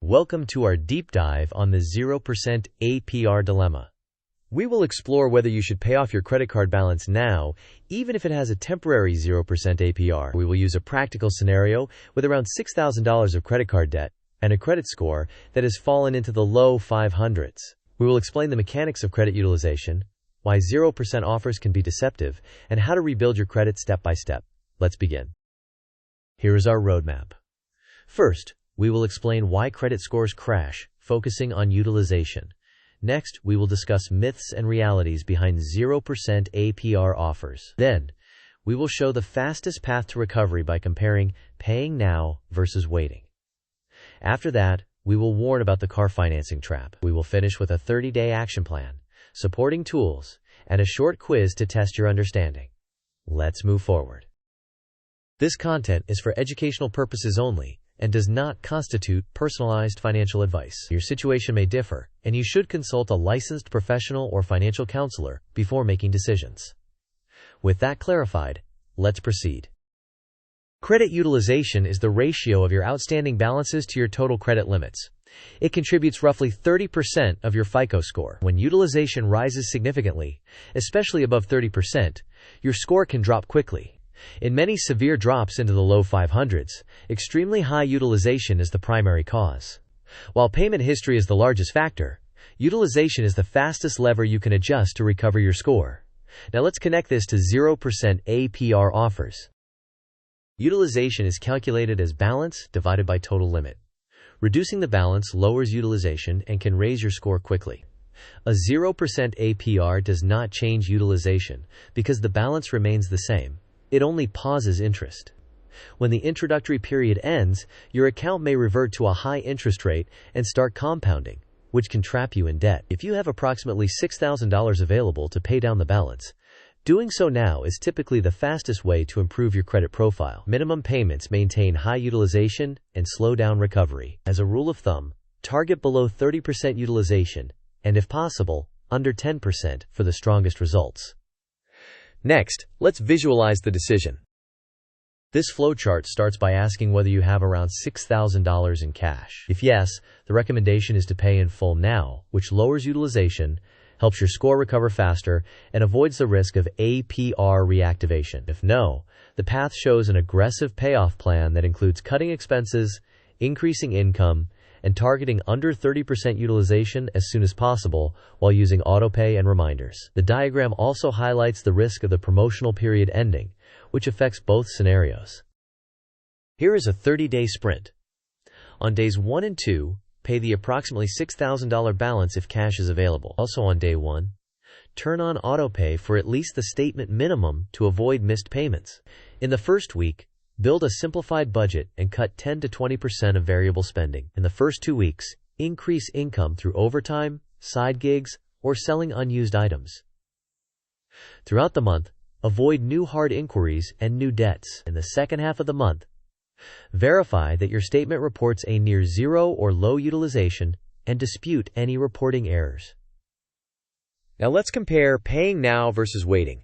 Welcome to our deep dive on the 0% APR dilemma. We will explore whether you should pay off your credit card balance now, even if it has a temporary 0% APR. We will use a practical scenario with around $6,000 of credit card debt and a credit score that has fallen into the low 500s. We will explain the mechanics of credit utilization, why 0% offers can be deceptive, and how to rebuild your credit step by step. Let's begin. Here is our roadmap. First, we will explain why credit scores crash, focusing on utilization. Next, we will discuss myths and realities behind 0% APR offers. Then, we will show the fastest path to recovery by comparing paying now versus waiting. After that, we will warn about the car financing trap. We will finish with a 30-day action plan, supporting tools, and a short quiz to test your understanding. Let's move forward. This content is for educational purposes only and does not constitute personalized financial advice. Your situation may differ, and you should consult a licensed professional or financial counselor before making decisions. With that clarified, let's proceed. Credit utilization is the ratio of your outstanding balances to your total credit limits. It contributes roughly 30% of your FICO score. When utilization rises significantly, especially above 30%, your score can drop quickly. In many severe drops into the low 500s, extremely high utilization is the primary cause. While payment history is the largest factor, utilization is the fastest lever you can adjust to recover your score. Now let's connect this to 0% APR offers. Utilization is calculated as balance divided by total limit. Reducing the balance lowers utilization and can raise your score quickly. A 0% APR does not change utilization because the balance remains the same. It only pauses interest. When the introductory period ends, your account may revert to a high interest rate and start compounding, which can trap you in debt. If you have approximately $6,000 available to pay down the balance, doing so now is typically the fastest way to improve your credit profile. Minimum payments maintain high utilization and slow down recovery. As a rule of thumb, target below 30% utilization and, if possible, under 10% for the strongest results. Next, let's visualize the decision. This flowchart starts by asking whether you have around $6,000 in cash. If yes, the recommendation is to pay in full now, which lowers utilization, helps your score recover faster, and avoids the risk of APR reactivation. If no, the path shows an aggressive payoff plan that includes cutting expenses, increasing income, and targeting under 30% utilization as soon as possible while using autopay and reminders. The diagram also highlights the risk of the promotional period ending, which affects both scenarios. Here is a 30-day sprint. On days 1 and 2, pay the approximately $6,000 balance if cash is available. Also on day 1, turn on autopay for at least the statement minimum to avoid missed payments. In the first week, build a simplified budget and cut 10 to 20% of variable spending. In the first 2 weeks, increase income through overtime, side gigs, or selling unused items. Throughout the month, avoid new hard inquiries and new debts. In the second half of the month, verify that your statement reports a near zero or low utilization and dispute any reporting errors. Now let's compare paying now versus waiting.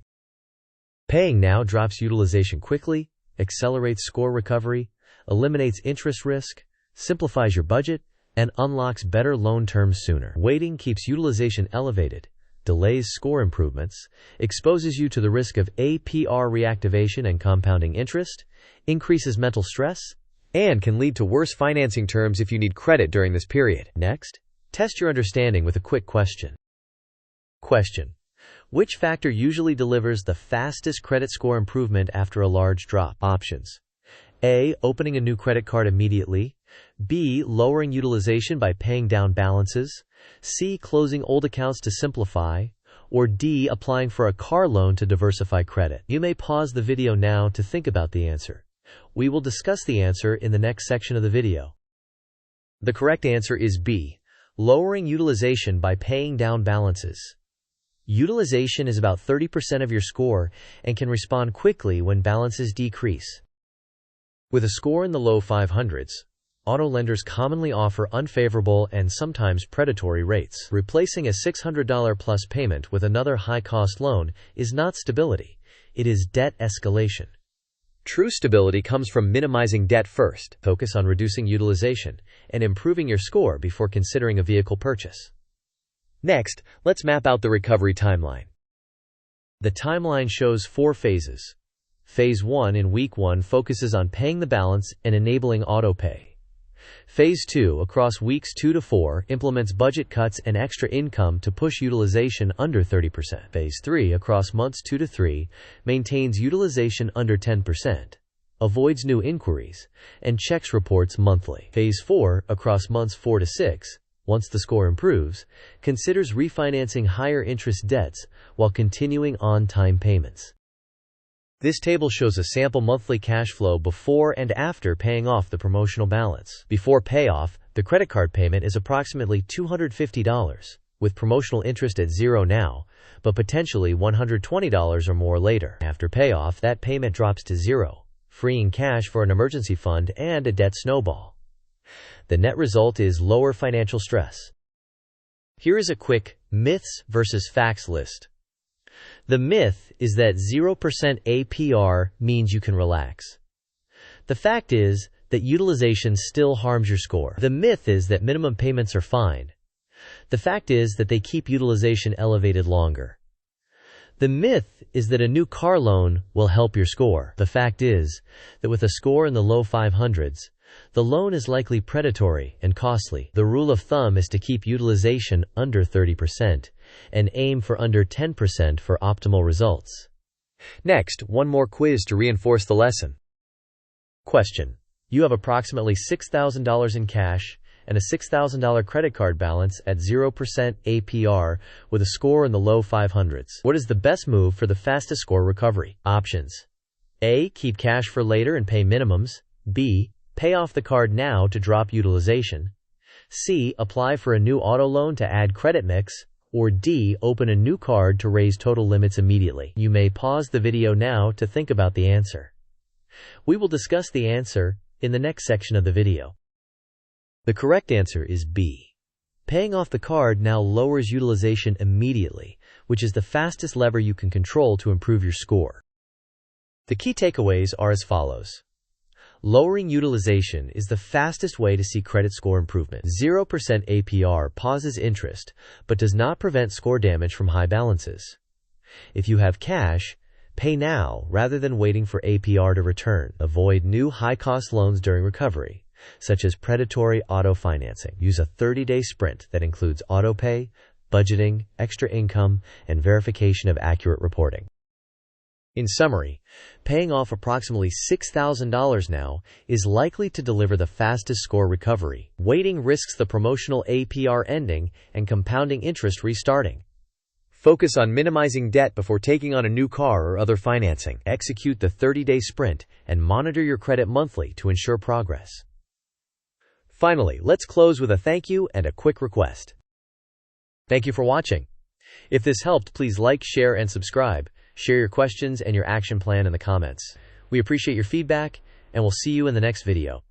Paying now drops utilization quickly, accelerates score recovery, eliminates interest risk, simplifies your budget, and unlocks better loan terms sooner. Waiting keeps utilization elevated, delays score improvements, exposes you to the risk of APR reactivation and compounding interest, increases mental stress, and can lead to worse financing terms if you need credit during this period. Next, test your understanding with a quick question. Question: which factor usually delivers the fastest credit score improvement after a large drop? Options: A. Opening a new credit card immediately. B. Lowering utilization by paying down balances. C. Closing old accounts to simplify. Or D. Applying for a car loan to diversify credit. You may pause the video now to think about the answer. We will discuss the answer in the next section of the video. The correct answer is B. Lowering utilization by paying down balances. Utilization is about 30% of your score and can respond quickly when balances decrease. With a score in the low 500s, auto lenders commonly offer unfavorable and sometimes predatory rates. Replacing a $600 plus payment with another high-cost loan is not stability, it is debt escalation. True stability comes from minimizing debt first. Focus on reducing utilization and improving your score before considering a vehicle purchase. Next, let's map out the recovery timeline. The timeline shows 4 phases. Phase 1 in week 1 focuses on paying the balance and enabling auto-pay. Phase 2, across weeks 2 to 4, implements budget cuts and extra income to push utilization under 30%. Phase 3, across months 2 to 3, maintains utilization under 10%, avoids new inquiries, and checks reports monthly. Phase 4, across months 4 to 6, once the score improves, considers refinancing higher interest debts while continuing on-time payments. This table shows a sample monthly cash flow before and after paying off the promotional balance. Before payoff, the credit card payment is approximately $250, with promotional interest at 0 now, but potentially $120 or more later. After payoff, that payment drops to 0, freeing cash for an emergency fund and a debt snowball. The net result is lower financial stress. Here is a quick myths versus facts list. The myth is that 0% APR means you can relax. The fact is that utilization still harms your score. The myth is that minimum payments are fine. The fact is that they keep utilization elevated longer. The myth is that a new car loan will help your score. The fact is that with a score in the low 500s, the loan is likely predatory and costly. The rule of thumb is to keep utilization under 30% and aim for under 10% for optimal results. Next, one more quiz to reinforce the lesson. Question: you have approximately $6,000 in cash and a $6,000 credit card balance at 0% APR with a score in the low 500s. What is the best move for the fastest score recovery? Options: A. Keep cash for later and pay minimums. B. Pay off the card now to drop utilization. C. Apply for a new auto loan to add credit mix. Or D. Open a new card to raise total limits immediately. You may pause the video now to think about the answer. We will discuss the answer in the next section of the video. The correct answer is B. Paying off the card now lowers utilization immediately, which is the fastest lever you can control to improve your score. The key takeaways are as follows. Lowering utilization is the fastest way to see credit score improvement. 0% APR pauses interest, but does not prevent score damage from high balances. If you have cash, pay now rather than waiting for APR to return. Avoid new high-cost loans during recovery, such as predatory auto financing. Use a 30-day sprint that includes auto-pay, budgeting, extra income, and verification of accurate reporting. In summary, paying off approximately $6,000 now is likely to deliver the fastest score recovery. Waiting risks the promotional APR ending and compounding interest restarting. Focus on minimizing debt before taking on a new car or other financing. Execute the 30-day sprint and monitor your credit monthly to ensure progress. Finally, let's close with a thank you and a quick request. Thank you for watching. If this helped, please like, share, and subscribe. Share your questions and your action plan in the comments. We appreciate your feedback, and we'll see you in the next video.